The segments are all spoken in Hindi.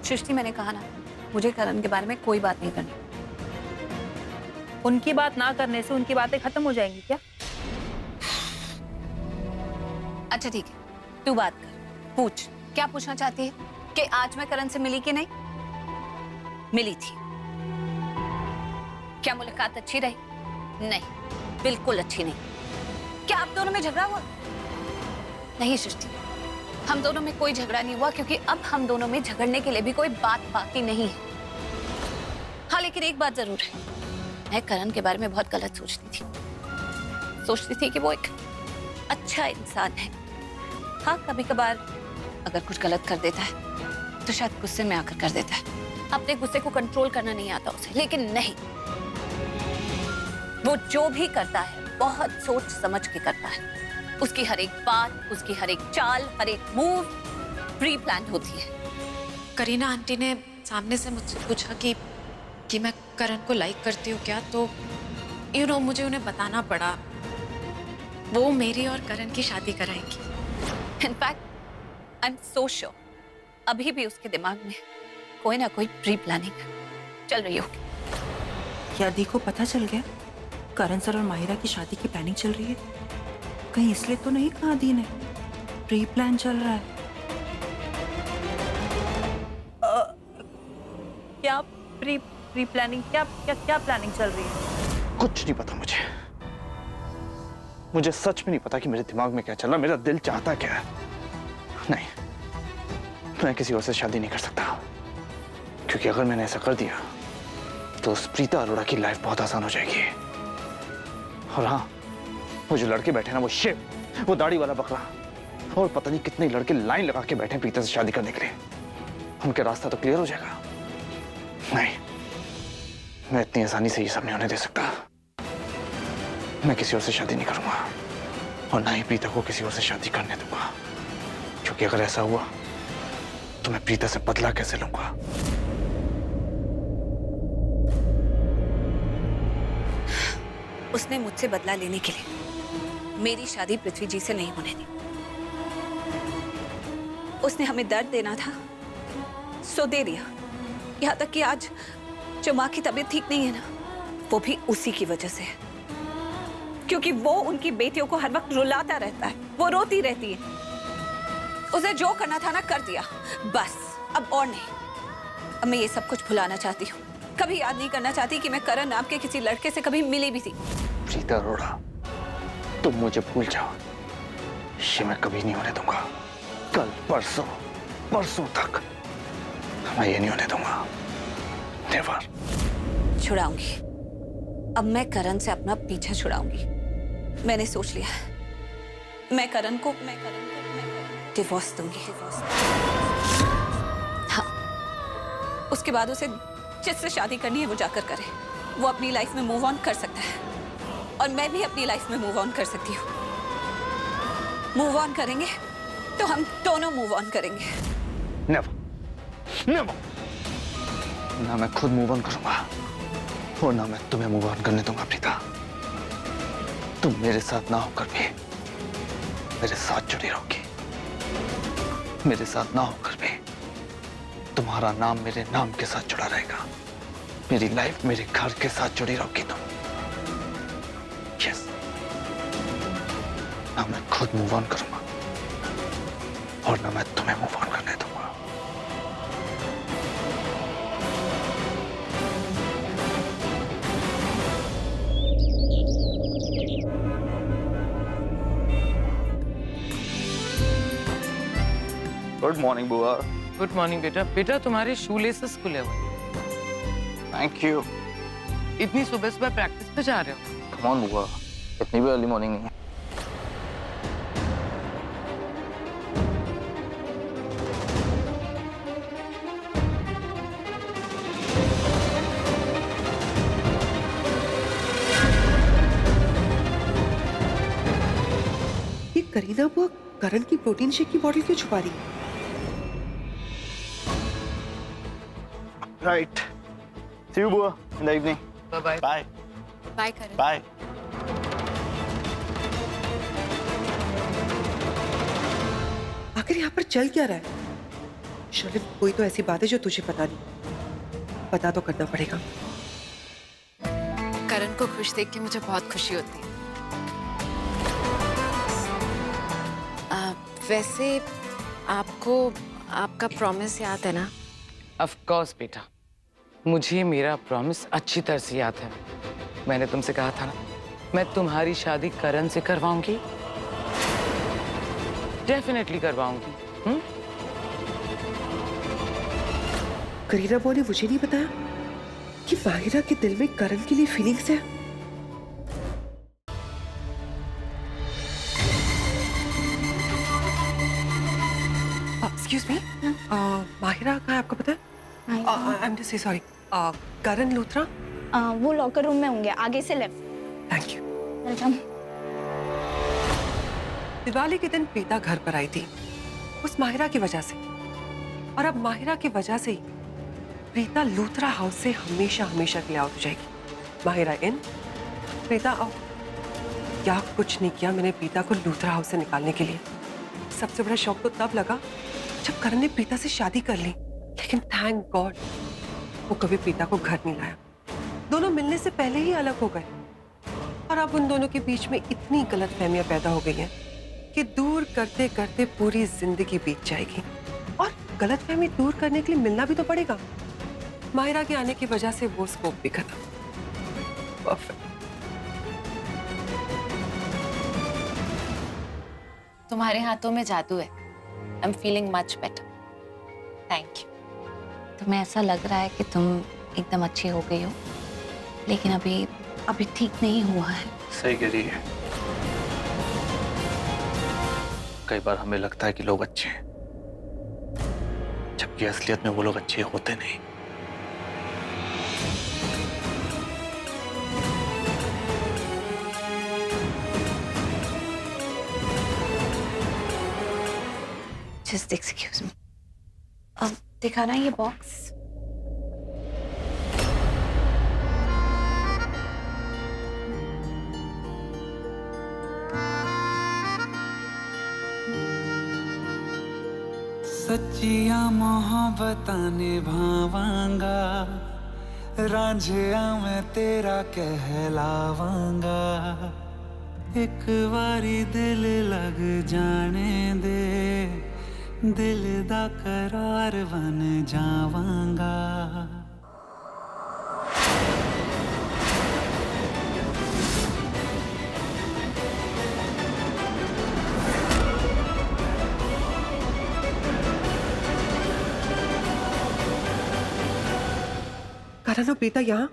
सृष्टि, मैंने कहा ना, मुझे करण के बारे में कोई बात नहीं करनी। उनकी बात ना करने से उनकी बातें खत्म हो जाएंगी क्या? अच्छा ठीक है, तू बात कर, पूछ। क्या पूछना चाहती है? कि आज मैं करण से मिली कि नहीं? मिली थी। क्या मुलाकात अच्छी रही? नहीं, बिल्कुल अच्छी नहीं। क्या आप दोनों में झगड़ा हुआ? नहीं सृष्टि, हम दोनों में कोई झगड़ा नहीं हुआ, क्योंकि अब हम दोनों में झगड़ने के लिए भी कोई बात बाकी नहीं है। हाँ, लेकिन एक बात जरूर है, मैं करण के बारे में बहुत गलत सोचती थी कि वो एक अच्छा इंसान है। हाँ, कभी कभार अगर कुछ गलत कर देता है तो शायद गुस्से में आकर कर देता है। अपने गुस्से को कंट्रोल करना नहीं आता उसे, लेकिन नहीं, वो जो भी करता है बहुत सोच समझ के करता है। उसकी हर एक बात, उसकी हर एक चाल, हर एक मूव प्री प्लान होती है। करीना आंटी ने सामने से मुझसे पूछा कि मैं करण को लाइक करती हूँ क्या, तो मुझे उन्हें बताना पड़ा। वो मेरी और करण की शादी कराएंगी। In fact I am so sure अभी भी उसके दिमाग में कोई ना कोई प्री प्लानिंग चल रही होगी। क्या दी को पता चल गया करण सर और माहिरा की शादी की प्लानिंग चल रही है? कहीं इसलिए तो नहीं कहा दी ने प्री प्लान चल रहा है? क्या प्री प्लानिंग? क्या प्लानिंग चल रही है? कुछ नहीं पता मुझे सच में नहीं पता कि मेरे दिमाग में क्या चल रहा, मेरा दिल चाहता क्या है। नहीं, मैं किसी और से शादी नहीं कर सकता, क्योंकि अगर मैंने ऐसा कर दिया तो उस प्रीता अरोड़ा की लाइफ बहुत आसान हो जाएगी। और हाँ, वो जो लड़के बैठे ना, वो शिव, वो दाढ़ी वाला बकरा और पता नहीं कितने लड़के लाइन लगा के बैठे प्रीता से शादी करने के लिए, उनके रास्ता तो क्लियर हो जाएगा। नहीं, मैं इतनी आसानी से ये सब नहीं होने दे सकता। मैं किसी और से शादी नहीं करूंगा और ना ही प्रीता को किसी और से शादी करने दूंगा, क्योंकि अगर ऐसा हुआ तो मैं प्रीता से बदला कैसे लूंगा? उसने मुझसे बदला लेने के लिए मेरी शादी पृथ्वी जी से नहीं होने दी। उसने हमें दर्द देना था, सो दे दिया। यहां तक कि आज जो मां की तबीयत ठीक नहीं है ना, वो भी उसी की वजह से है, क्योंकि वो उनकी बेटियों को हर वक्त रुलाता रहता है, वो रोती रहती है। उसे जो करना था ना कर दिया, बस, अब और नहीं। अब मैं ये सब कुछ भुलाना चाहती हूँ। कभी याद नहीं करना चाहती कि मैं करण नाम के किसी लड़के से कभी मिली भी थी। प्रीता अरोड़ा, तुम मुझे भूल जाओ, ये मैं कभी नहीं होने दूंगा। कल परसों तक मैं ये नहीं होने दूंगा। नेवर। छुड़ाऊंगी, अब मैं करण से अपना पीछा छुड़ाऊंगी। मैंने सोच लिया, मैं करण को डिवोर्स दूंगी। हाँ, उसके बाद उसे जिससे शादी करनी है वो जाकर करे। वो अपनी लाइफ में मूव ऑन कर सकता है और मैं भी अपनी लाइफ में मूव ऑन कर सकती हूँ। मूव ऑन करेंगे तो हम दोनों मूव ऑन करेंगे। नेवर, ना मैं खुद मूव ऑन करूंगा और ना मैं तुम्हें मूव ऑन करने दूंगा। प्रीता, तुम मेरे साथ ना होकर भी मेरे साथ जुड़ी रहोगी। मेरे साथ ना होकर भी तुम्हारा नाम मेरे नाम के साथ जुड़ा रहेगा। मेरी लाइफ मेरे घर के साथ जुड़ी रहोगी तुम। यस, ना मैं खुद मूव ऑन करूंगा और ना मैं तुम्हें मूव ऑन करने दूंगा। गुड मॉर्निंग बुआ। गुड मॉर्निंग बेटा। बेटा, तुम्हारे शू लेसेस खुले हुए। Thank you. इतनी सुबह सुबह प्रैक्टिस पे जा रहे हो? कम ऑन बुआ, इतनी भी अर्ली मॉर्निंग नहीं है। ये करीना बुआ करण की प्रोटीन शेक की बॉटल क्यों छुपा रही है? राइट। सी यू बुआ in the evening. Bye bye. Bye bye Karan. Bye. आखिर यहाँ पर चल क्या रहा है? शर्लिन, कोई तो ऐसी बात है जो तुझे पता नहीं, पता तो करना पड़ेगा। करण को खुश देख के मुझे बहुत खुशी होती है। वैसे आपको आपका प्रॉमिस याद है ना? ऑफ कोर्स बेटा, मुझे मेरा प्रॉमिस अच्छी तरह से याद है। मैंने तुमसे कहा था ना, मैं तुम्हारी शादी करण से करवाऊंगी, डेफिनेटली करवाऊंगी। करीना ने मुझे नहीं बताया कि माहिरा के दिल में करण के लिए फीलिंग्स है। एक्सक्यूज मी, माहिरा कहाँ है आपको पता है? I am just sorry. Karan Luthra? वो लॉकर रूम में होंगे, आगे से left. Thank you. Welcome. Diwali के दिन प्रीता घर पर आई थी उस माहिरा की वजह से, और अब माहिरा की वजह से ही प्रीता लूथरा हाउस से हमेशा हमेशा के लिए आउट हो जाएगी। माहिरा इन, प्रीता आउट। क्या कुछ नहीं किया मैंने प्रीता को लूथरा हाउस से निकालने के लिए। सबसे बड़ा शौक तो तब लगा जब करण ने प्रीता से शादी कर ली, लेकिन थैंक गॉड वो कभी प्रीता को घर नहीं लाया। दोनों मिलने से पहले ही अलग हो गए, और अब उन दोनों के बीच में इतनी गलतफहमियां पैदा हो गई हैं कि दूर करते करते पूरी जिंदगी बीत जाएगी। और गलतफहमी दूर करने के लिए मिलना भी तो पड़ेगा। माहिरा के आने की वजह से वो स्कोप भी खत्म। परफेक्ट। तुम्हारे हाथों में जादू है। I am feeling much better. Thank you. तुम्हें ऐसा लग रहा है कि तुम एकदम अच्छी हो गई हो, लेकिन अभी ठीक नहीं हुआ है। सही कह रही है। कई बार हमें लगता है कि लोग अच्छे हैं, जबकि असलियत में वो लोग अच्छे होते नहीं। Just excuse me. दिखाना ये बॉक्स। सच्चिया मोहब्बतां निभावांगा, रांझिया मैं तेरा कहलावांगा। एक बारी दिल लग जाने दे, दिल दा करार बन जावांगा। करण और प्रीता यहाँ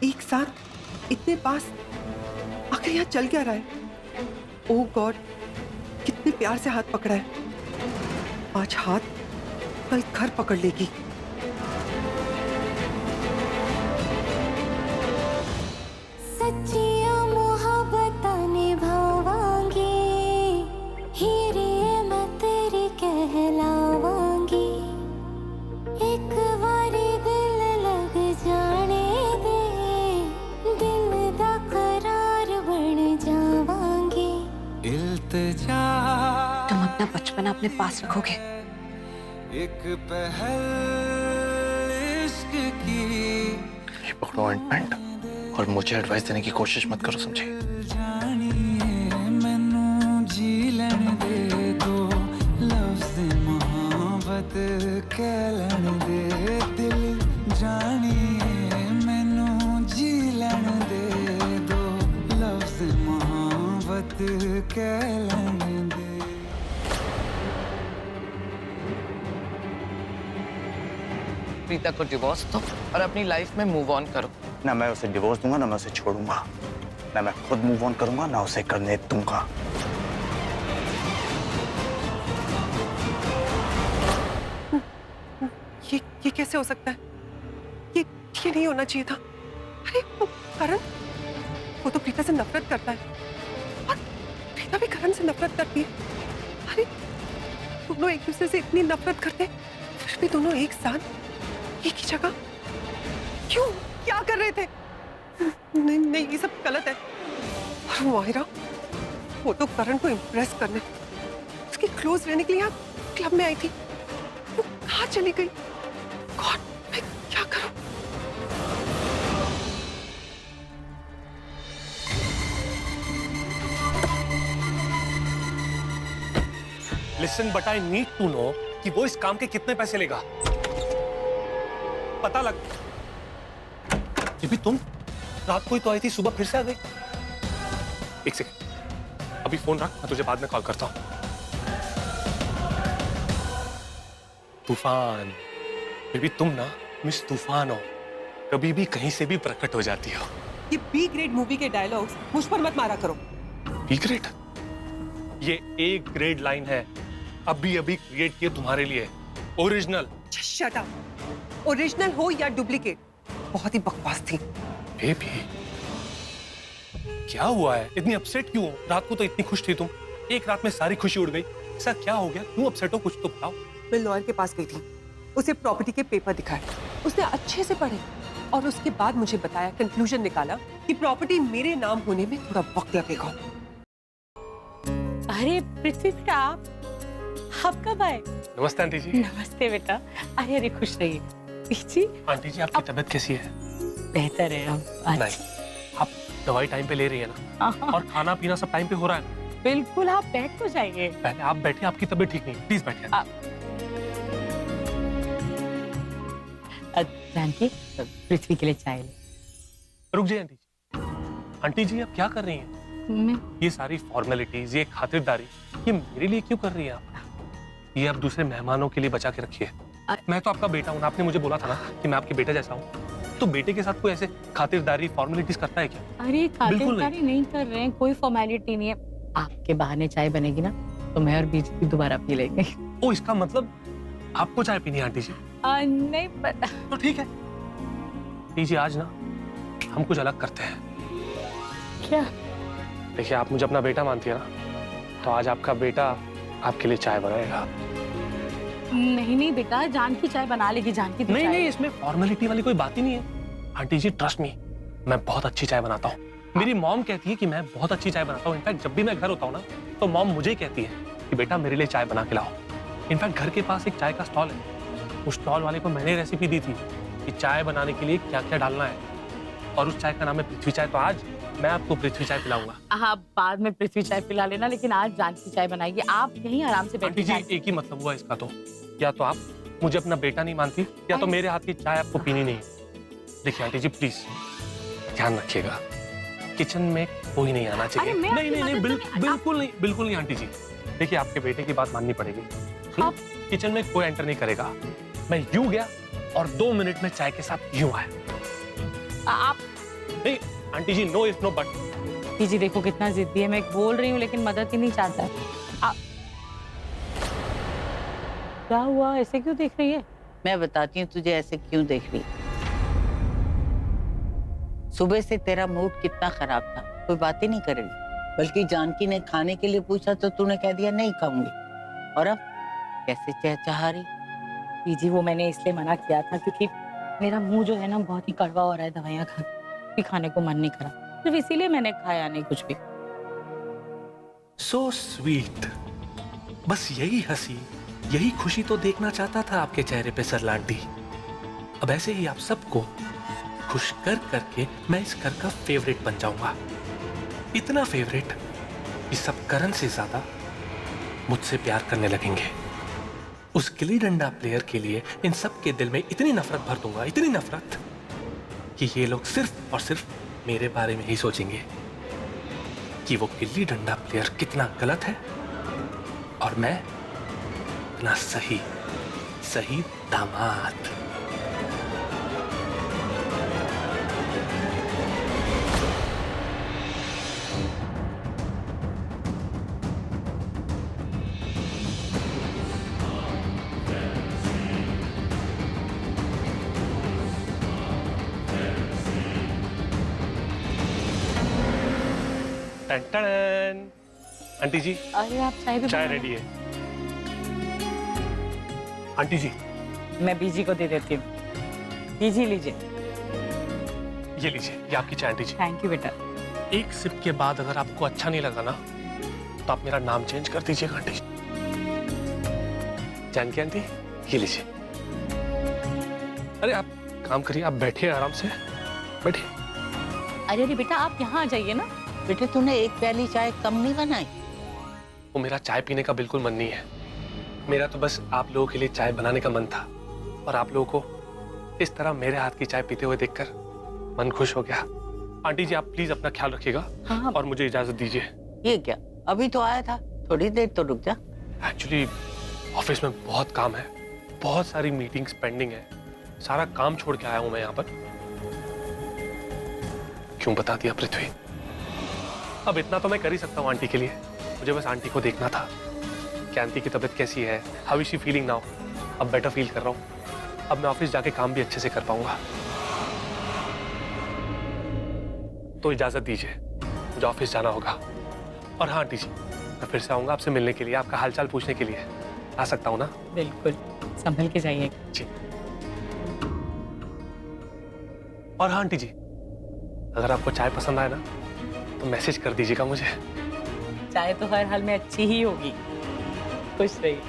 एक साथ इतने पास, आखिर यहाँ चल क्या रहा है? ओह गॉड, कितने प्यार से हाथ पकड़ा है। आज हाथ कल घर पकड़ लेगी। सच्चिया मोहब्बतां निभावांगी, हीरे मैं तेरी कहलावांगी। एक बारी दिल लग जाने दे, दिल दा करार बन जावांगी। इल्तिजा तुम अपना बचपन अपने पास रखोगे। एक पहल इश्क की, ये पकड़ो ऑइंटमेंट और मुझे एडवाइस देने की कोशिश मत करो, समझे? जानिए मैनू जी लैन दे दो, लफ्ज़ मोहब्बत कह लैन दे। दिल जानिए मैनू जी लैन दे दो, लफ्ज़ मोहब्बत कह लैन दे। प्रीता को डिवोर्स दो और अपनी लाइफ में मूव ऑन करो। ना मैं उसे डिवोर्स दूंगा, ना मैं उसे छोड़ूंगा, ना मैं खुद मूव ऑन करूंगा, ना उसे करने दूंगा। ये कैसे हो सकता है? ये नहीं होना चाहिए था। अरे वो करण, वो तो प्रीता से नफरत करता है, और प्रीता भी करण से नफरत करती है। अरे दोनों एक दूसरे से इतनी नफरत करते, फिर भी दोनों एक साथ एक ही जगह क्यों? क्या कर रहे थे? नहीं नहीं, ये सब गलत है। और वो माहिरा, वो तो करण को इम्प्रेस करने, उसके क्लोज रहने के लिए यहाँ क्लब में आई थी। वो कहाँ कहाँ चली गई? गॉड, मैं क्या करूं? Listen but I need to know कि वो इस काम के कितने पैसे लेगा। पता लग। ये भी तुम रात को ही तो आई थी, सुबह फिर से आ गई। एक सेकंड, अभी फोन रख, मैं तुझे बाद में कॉल करता हूं। तूफान, बेबी तुम ना मिस तूफान हो, कभी भी कहीं से भी प्रकट हो जाती हो। ये बी ग्रेड मूवी के डायलॉग्स मुझ पर मत मारा करो। B grade? ये ए ग्रेड लाइन है, अभी अभी क्रिएट किए तुम्हारे लिए, ओरिजिनल। Shut up. ओरिजिनल हो या डुप्लीकेट, बहुत ही बकवास थी। बेबी क्या हुआ है, इतनी अपसेट क्यों हो? रात को तो इतनी खुश थी तुम, एक रात में सारी खुशी उड़ गई। ऐसा क्या हो गया, क्यों अपसेट हो, कुछ तो बताओ। मैं लॉयर के पास गई थी, उसे प्रॉपर्टी के पेपर दिखाए, उसने अच्छे से पढ़े और उसके बाद मुझे बताया, कंक्लूजन निकाला कि प्रॉपर्टी मेरे नाम होने में थोड़ा वक्त लगेगा। अरे पृथ्वी बेटा, आप कब आए? नमस्ते आंटी जी। नमस्ते बेटा। अरे अरे खुश रहिए। पीछी आंटी जी आपकी तबीयत कैसी है? बेहतर है अब। नहीं, आप दवाई टाइम पे ले रही है ना, और खाना पीना सब टाइम पे हो रहा है? बिल्कुल, आप बैठ तो जाइए। पहले आप बैठिए, आपकी तबीयत ठीक नहीं, प्लीज बैठिए। जानकी, पृथ्वी के लिए चाय ले। रुक जाइए आंटी जी। आंटी जी आप क्या कर रही हैं? मैं ये सारी फॉर्मेलिटीज, ये खातिरदारी, ये मेरे लिए क्यों कर रही हैं आप? ये आप दूसरे मेहमानों के लिए बचा के रखिए। मैं तो आपका बेटा हूँ, आपने मुझे बोला था ना कि मैं आपके बेटे जैसा हूँ, तो बेटे के साथ कोई ऐसे खातिरदारी फॉर्मेलिटीज करता है क्या? अरे खातिरदारी नहीं कर रहे हैं, कोई फॉर्मेलिटी नहीं है। आपके बहाने चाय बनेगी ना तो मैं और बीजी दोबारा पी लेंगे। ओ, इसका मतलब आपको चाय पीनी है आंटी जी? नहीं पता। तो ठीक है आंटी जी, आज ना हम कुछ अलग करते हैं। क्या? देखिए, आप मुझे अपना बेटा मानती है ना, तो आज आपका बेटा आपके लिए चाय बनाएगा। नहीं नहीं बेटा, जानकी चाय बना लेगी। जानकी नहीं नहीं, इसमें फॉर्मेलिटी वाली कोई बात ही नहीं है आंटी जी, ट्रस्ट मी, मैं बहुत अच्छी चाय बनाता हूँ। मेरी मॉम कहती है कि मैं बहुत अच्छी चाय बनाता हूँ। इनफैक्ट जब भी मैं घर होता हूँ ना, तो मॉम मुझे ही कहती है कि बेटा मेरे लिए चाय बना के लाओ। इनफैक्ट घर के पास एक चाय का स्टॉल है, उस स्टॉल वाले को मैंने रेसिपी दी थी कि चाय बनाने के लिए क्या क्या डालना है, और उस चाय का नाम है पृथ्वी चाय। तो आज मैं आपको पृथ्वी चाय पिलाऊंगा। हाँ, बाद में पृथ्वी चाय पिला लेना, लेकिन आज जानकी चाय बनाएगी। आप यहीं आराम से आंटी जी, बैठिए। एक ही मतलब हुआ इसका, तो या तो आप मुझे अपना बेटा नहीं मानती, या तो मेरे हाथ की चाय आपको पीनी नहीं। देखिए आंटी जी, प्लीज ध्यान रखिएगा, किचन में कोई नहीं आना चाहिए। नहीं नहीं नहीं, बिल्कुल नहीं, बिल्कुल नहीं आंटी जी। देखिए, आपके बेटे की बात माननी पड़ेगी। किचन में कोई एंटर नहीं करेगा। मैं यूं गया और 2 मिनट में चाय के साथ यूं आया। आप नहीं aunty ji, no if no but. Beeji देखो कितना जिद्दी है, मैं बोल रही हूँ लेकिन मदद ही नहीं चाहता है। क्या हुआ, ऐसे क्यों देख रही है? मैं बताती हूँ तुझे ऐसे क्यों देख रही। सुबह से तेरा मूड कितना खराब था, कोई बात ही नहीं कर रही, बल्कि जानकी ने खाने के लिए पूछा तो तूने कह दिया नहीं खाऊंगी, और अब कैसे चहचहा रही। बीजी वो मैंने इसलिए मना किया था क्योंकि मेरा मुंह जो है ना बहुत ही कड़वा हो रहा है, दवाइयाँ खा के खाने को मन नहीं करा, सिर्फ इसीलिए मैंने खाया नहीं कुछ भी। सो स्वीट, बस यही हंसी, यही खुशी तो देखना चाहता था आपके चेहरे पे सरलांटी। अब ऐसे ही आप सबको खुश कर करके मैं इस घर का फेवरेट बन जाऊंगा, इतना फेवरेट कि सब करण से ज्यादा मुझसे प्यार करने लगेंगे। उस गिल्ली डंडा प्लेयर के लिए इन सब के दिल में इतनी नफरत भर दूंगा, इतनी नफरत कि ये लोग सिर्फ और सिर्फ मेरे बारे में ही सोचेंगे कि वो गिल्ली डंडा प्लेयर कितना गलत है और मैं इतना सही सही दामाद। आंटी जी, अरे आप चाय भी चाय रेडी है। आंटी जी, मैं बीजी को दे देती हूँ। बीजी लीजिए। ये लीजिए, ये आपकी चाय आंटी जी। थैंक यू बेटा। एक सिप के बाद अगर आपको अच्छा नहीं लगा ना, तो आप मेरा नाम चेंज कर दीजिएगा आंटी। जानकी आंटी, ये लीजिए। अरे आप काम करिए, आप बैठिए आराम से, बैठिए। अरे अरे बेटा आप यहाँ आ जाइए ना। बेटे तूने एक प्याली चाय कम नहीं बनाई? वो मेरा चाय पीने का बिल्कुल मन नहीं है। मेरा तो बस आप लोगों के लिए चाय बनाने का मन था, और आप लोगों को इस तरह मेरे हाथ की चाय पीते हुए देखकर मन खुश हो गया। आंटी जी आप प्लीज अपना ख्याल रखिएगा। हाँ। और मुझे इजाजत दीजिए। ये क्या, अभी तो आया था, थोड़ी देर तो रुक जा। एक्चुअली ऑफिस में बहुत काम है, बहुत सारी मीटिंग्स पेंडिंग है, सारा काम छोड़ के आया हूं मैं यहाँ पर। क्यों बता दिया पृथ्वी? अब इतना तो मैं कर ही सकता हूँ आंटी के लिए। मुझे बस आंटी को देखना था कि आंटी की तबीयत कैसी है, how is she feeling now. अब बेटर फील कर रहा हूँ, अब मैं ऑफिस जाके काम भी अच्छे से कर पाऊंगा। तो इजाजत दीजिए, मुझे ऑफिस जाना होगा। और हाँ आंटी जी, मैं फिर से आऊंगा आपसे मिलने के लिए, आपका हालचाल पूछने के लिए। आ सकता हूँ ना? बिल्कुल, संभल के जाइए। जी। और हाँ आंटी जी, अगर आपको चाय पसंद आए ना तो मैसेज कर दीजिएगा मुझे। चाय तो हर हाल में अच्छी ही होगी। खुश रहिए।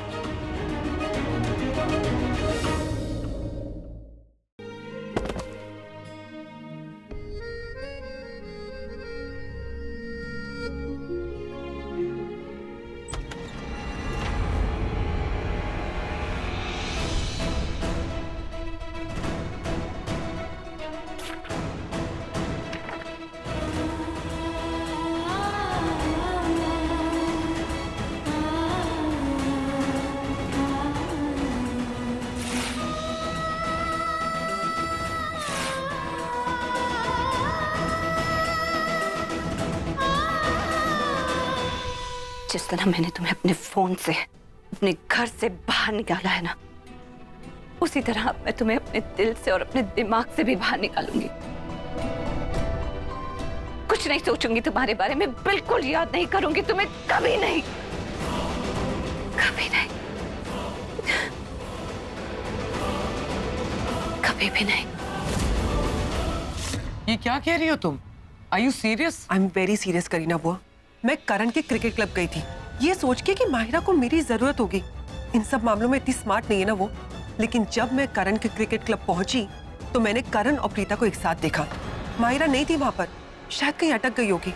जिस तरह मैंने तुम्हें अपने फोन से, अपने घर से बाहर निकाला है ना, उसी तरह अब मैं तुम्हें अपने दिल से और अपने दिमाग से भी बाहर निकालूंगी। कुछ नहीं सोचूंगी तुम्हारे बारे में, बिल्कुल याद नहीं करूंगी तुम्हें, कभी नहीं, कभी नहीं, कभी भी नहीं। ये क्या कह रही हो तुम? Are you serious? I am very serious Kareena बुआ। मैं करण के क्रिकेट क्लब गई थी, ये सोच के कि माहिरा को मेरी जरूरत होगी। इन सब मामलों में इतनी स्मार्ट नहीं है ना वो। लेकिन जब मैं करण के क्रिकेट क्लब पहुंची तो मैंने करण और प्रीता को एक साथ देखा। माहिरा नहीं थी वहां पर, शायद कहीं अटक गई होगी।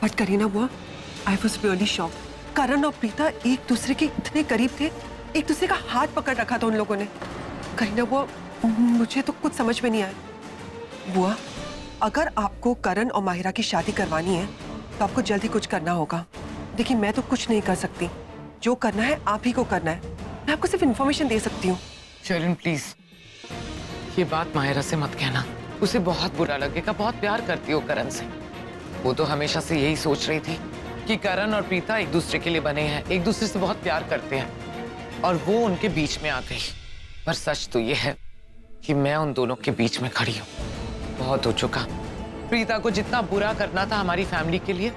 बट करीना बुआ, आई वॉज रियली शॉक। करण और प्रीता एक दूसरे के इतने करीब थे, एक दूसरे का हाथ पकड़ रखा था उन लोगों ने। करीना बुआ, मुझे तो कुछ समझ में नहीं आया। बुआ, अगर आपको करण और माहिरा की शादी करवानी है तो आपको जल्दी कुछ करना होगा। देखिए मैं तो कुछ नहीं कर सकती, जो करना है आप ही को करना है। मैं आपको सिर्फ इन्फॉर्मेशन दे सकती हूँ। शर्लिन प्लीज, ये बात माहिरा से मत कहना, उसे बहुत बुरा लगेगा। बहुत प्यार करती हो करण से। वो तो हमेशा से यही सोच रही थी कि करण और प्रीता एक दूसरे के लिए बने हैं, एक दूसरे से बहुत प्यार करते हैं, और वो उनके बीच में आ गई। पर सच तो ये है कि मैं उन दोनों के बीच में खड़ी हूँ। बहुत हो चुका। प्रीता को जितना बुरा करना था हमारी फैमिली के लिए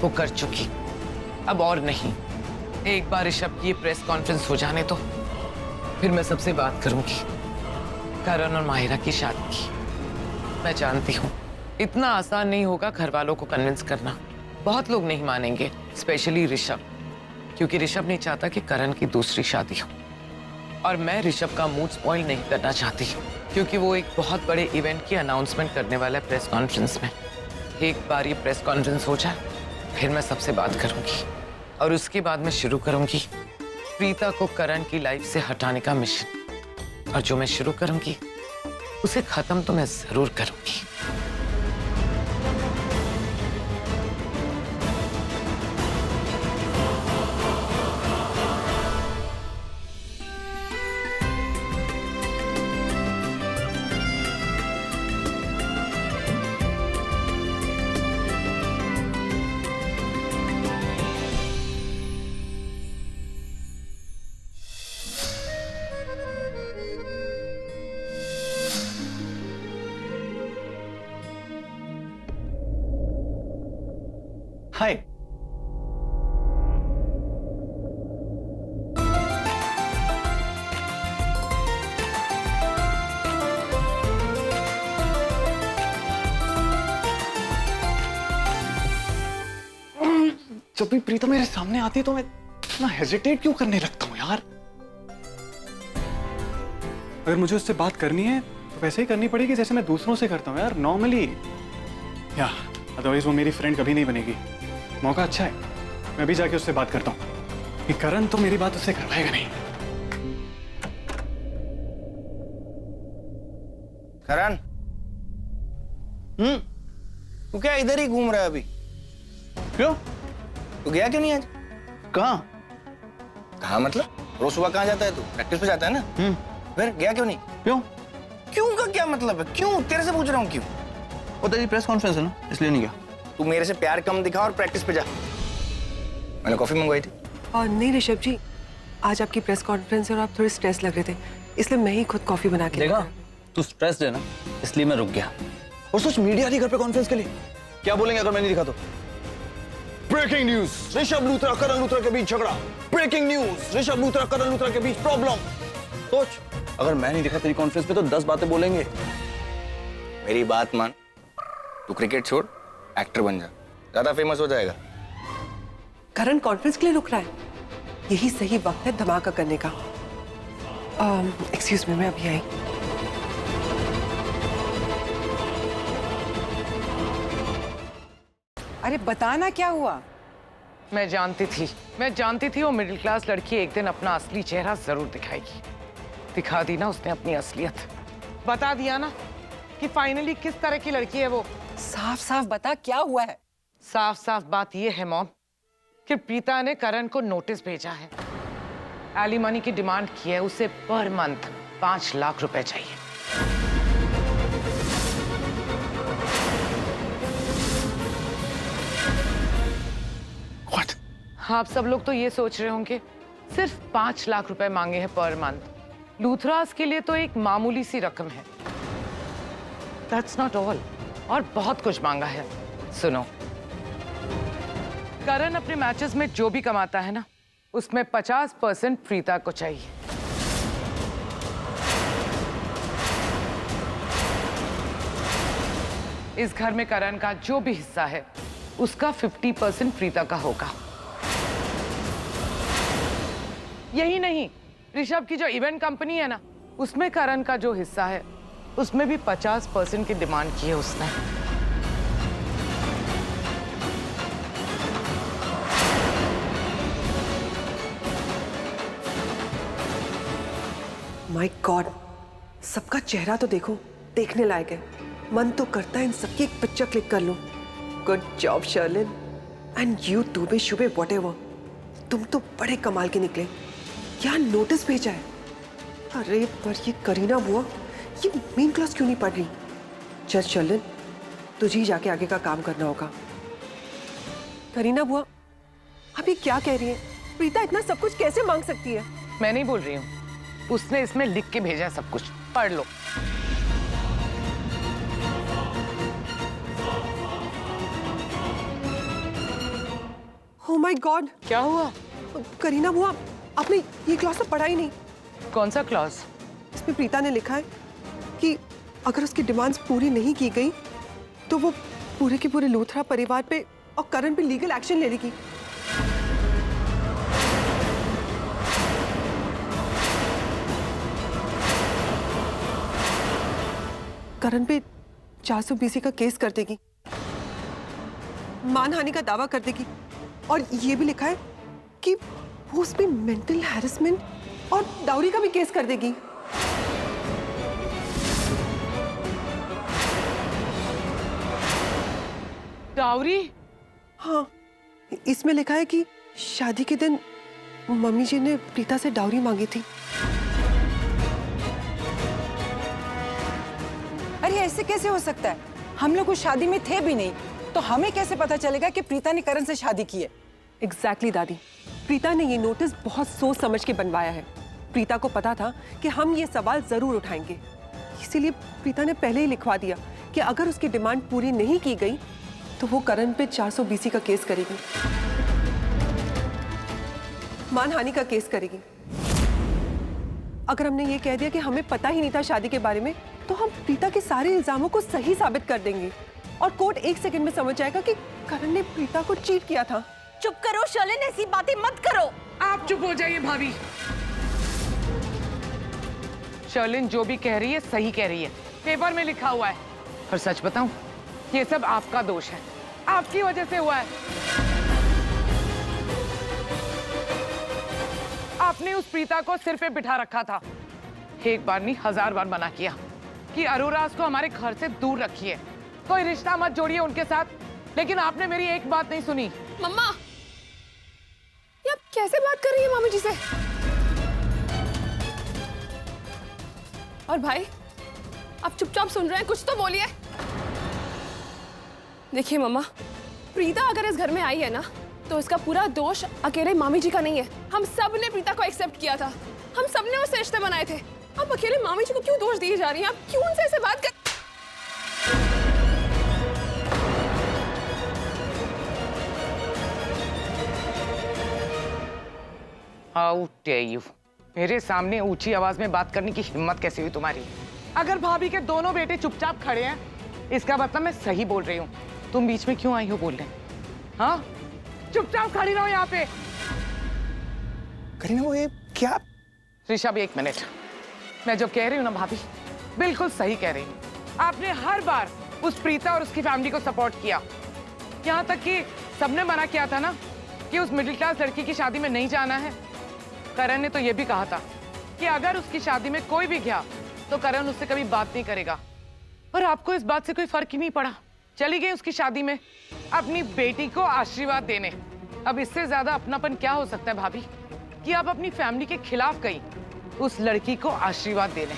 वो कर चुकी, अब और नहीं। एक बार ऋषभ की ये प्रेस कॉन्फ्रेंस हो जाने तो फिर मैं सबसे बात करूंगी करण और माहिरा की शादी की। मैं जानती हूँ इतना आसान नहीं होगा घर वालों को कन्विंस करना। बहुत लोग नहीं मानेंगे, स्पेशली ऋषभ, क्योंकि ऋषभ नहीं चाहता कि करण की दूसरी शादी हो। और मैं ऋषभ का मूड स्पॉइल नहीं करना चाहती, क्योंकि वो एक बहुत बड़े इवेंट की अनाउंसमेंट करने वाला है प्रेस कॉन्फ्रेंस में। एक बार ये प्रेस कॉन्फ्रेंस हो जाए फिर मैं सबसे बात करूंगी, और उसके बाद मैं शुरू करूंगी प्रीता को करण की लाइफ से हटाने का मिशन। और जो मैं शुरू करूंगी उसे खत्म तो मैं जरूर करूंगी। हाय। जब भी प्रीता मेरे सामने आती है तो मैं इतना हेजिटेट क्यों करने लगता हूं यार। अगर मुझे उससे बात करनी है तो वैसे ही करनी पड़ेगी जैसे मैं दूसरों से करता हूँ यार, नॉर्मली। या अदरवाइज वो मेरी फ्रेंड कभी नहीं बनेगी। मौका अच्छा है, मैं भी जाके उससे बात करता हूँ कि करण तो मेरी बात उससे करवाएगा नहीं। करण, तू क्या इधर ही घूम रहा है अभी? क्यों? तू गया क्यों नहीं आज? कहाँ? कहाँ मतलब? रोज सुबह कहाँ जाता है तू? प्रैक्टिस पे जाता है ना? फिर गया क्यों नहीं? क्यों? क्यों का क्या मतलब है? क्यों? तेरे से पूछ रहा हूँ क्यों? वो तेरी प्रेस कॉन्फ्रेंस है ना, इसलिए नहीं गया। तू मेरे से प्यार कम दिखा और प्रैक्टिस पे जा। मैंने कॉफी मंगवाई थी। और नहीं ऋषभ जी, आज आपकी प्रेस कॉन्फ्रेंस है और आप थोड़े स्ट्रेस लग रहे थे, इसलिए मैं ही खुद कॉफी बना के देखा, तू स्ट्रेस्ड है ना, इसलिए मैं रुक गया। और सोच, मीडिया थी घर पे कॉन्फ्रेंस के लिए, क्या बोलेंगे अगर मैं नहीं दिखा तो? ब्रेकिंग न्यूज, ऋषभ लूथरा करण लूथरा के बीच झगड़ा। ब्रेकिंग न्यूज, ऋषभ लूथरा करण लूथरा के बीच प्रॉब्लम। सोच, अगर मैं नहीं दिखा तेरी कॉन्फ्रेंस पे तो 10 बातें बोलेंगे। मेरी बात मान, तू क्रिकेट छोड़, एक्टर बन जा, ज्यादा फेमस हो जाएगा। करण कॉन्फ्रेंस के लिए रुक रहा है, यही सही वक्त है धमाका करने का। एक्सक्यूज मी, मैं अभी आई। अरे बताना क्या हुआ? मैं जानती थी वो मिडिल क्लास लड़की एक दिन अपना असली चेहरा जरूर दिखाएगी। दिखा दी ना उसने अपनी असलियत। बता दिया ना कि फाइनली किस तरह की लड़की है वो। साफ साफ बता क्या हुआ है? साफ साफ बात ये है मॉम कि प्रीता ने करण को नोटिस भेजा है। एलिमनी की डिमांड की है, उसे पर मंथ 5 लाख रुपए चाहिए। What? आप सब लोग तो ये सोच रहे होंगे सिर्फ 5 लाख रुपए मांगे हैं पर मंथ। लूथरास के लिए तो एक मामूली सी रकम है। That's not all, और बहुत कुछ मांगा है। सुनो, करण अपने मैचेस में जो भी कमाता है ना, उसमें 50% प्रीता को चाहिए। इस घर में करण का जो भी हिस्सा है उसका 50% प्रीता का होगा। यही नहीं, ऋषभ की जो इवेंट कंपनी है ना, उसमें करण का जो हिस्सा है उसमें भी 50% की डिमांड की है उसने। माय गॉड, सबका चेहरा तो देखो, देखने लायक है। मन तो करता है इन सबकी एक पिक्चर क्लिक कर लूं। Good job Sherlyn, and you Dubey शुबे व्हाटएवर, तुम तो बड़े कमाल के निकले। क्या नोटिस भेजा है? अरे पर ये करीना बुआ, ये मेन क्लास क्यों नहीं पढ़ रही? चल शर्लिन, तुझे ही जाके आगे का काम करना होगा। करीना बुआ, आप ये क्या कह रही है? प्रीता इतना सब कुछ कैसे मांग सकती है? मैं नहीं बोल रही हूँ, उसने इसमें लिख के भेजा है सब कुछ, पढ़ लो। Oh my God! क्या हुआ? करीना बुआ, आपने ये क्लॉज तो पढ़ा ही नहीं। कौन सा क्लॉज? इसमें प्रीता ने लिखा है कि अगर उसकी डिमांड्स पूरी नहीं की गई तो वो पूरे के पूरे लूथरा परिवार पे और करण पे लीगल एक्शन ले लेगी। करण पे 420 का केस कर देगी, मानहानि का दावा कर देगी, और ये भी लिखा है कि वो उस पे मेंटल हैरेसमेंट और डाउरी का भी केस कर देगी। डाउरी? हाँ, इसमें लिखा है कि शादी के दिन मम्मी जी ने प्रीता से डाउरी मांगी थी। अरे ऐसे कैसे हो सकता है? हम लोग उस शादी में थे भी नहीं, तो हमें कैसे पता चलेगा कि प्रीता ने करण से शादी की है? एग्जैक्टली दादी, प्रीता ने ये नोटिस बहुत सोच समझ के बनवाया है। प्रीता को पता था कि हम ये सवाल जरूर उठाएंगे, इसीलिए प्रीता ने पहले ही लिखवा दिया कि अगर उसकी डिमांड पूरी नहीं की गई तो वो करण पे 420 का केस करेगी, मानहानि का केस करेगी। अगर हमने ये कह दिया कि हमें पता ही नहीं था शादी के बारे में, तो हम प्रीता के सारे इल्जामों को सही साबित कर देंगे और कोर्ट 1 सेकंड में समझ जाएगा कि करण ने प्रीता को चीट किया था। चुप करो शर्लिन, ऐसी बातें मत करो। आप चुप हो जाइए भाभी। शर्लिन जो भी कह रही है सही कह रही है, पेपर में लिखा हुआ है। और सच बताऊं, ये सब आपका दोष है, आपकी वजह से हुआ है। आपने उस प्रीता को सिर पे बिठा रखा था। एक बार नहीं 1000 बार मना किया कि अरोराज को हमारे घर से दूर रखिए, कोई रिश्ता मत जोड़िए उनके साथ, लेकिन आपने मेरी एक बात नहीं सुनी। मम्मा, ये आप कैसे बात कर रही है मामी जी से? और भाई, आप चुपचाप सुन रहे हैं, कुछ तो बोलिए। देखिए मम्मा, प्रीता अगर इस घर में आई है ना, तो इसका पूरा दोष अकेले मामी जी का नहीं है। हम सब ने प्रीता को एक्सेप्ट किया था, हम सब ने उससे रिश्ते बनाए थे। आप अकेले मामी जी को क्यों दोष दिए जा रही हैं? आप क्यों उनसे ऐसे बात कर? How dare you? मेरे सामने ऊंची आवाज में बात करने की हिम्मत कैसे हुई तुम्हारी? अगर भाभी के दोनों बेटे चुपचाप खड़े हैं, इसका मतलब मैं सही बोल रही हूँ। तुम बीच में क्यों आई हो बोलने? हाँ, चुपचाप खड़ी रहो यहाँ पे। करीना, वो ये क्या? ऋषभ, एक मिनट। मैं जो कह रही हूँ ना भाभी, बिल्कुल सही कह रही हूँ। आपने हर बार उस प्रीता और उसकी फैमिली को सपोर्ट किया, यहाँ तक कि सबने मना किया था ना कि उस मिडिल क्लास लड़की की शादी में नहीं जाना है। करण ने तो ये भी कहा था कि अगर उसकी शादी में कोई भी गया तो करण उससे कभी बात नहीं करेगा। और आपको इस बात से कोई फर्क ही नहीं पड़ा, चली गई उसकी शादी में अपनी बेटी को आशीर्वाद देने। अब इससे ज्यादा अपनापन क्या हो सकता है भाभी कि आप अपनी फैमिली के खिलाफ गई उस लड़की को आशीर्वाद देने।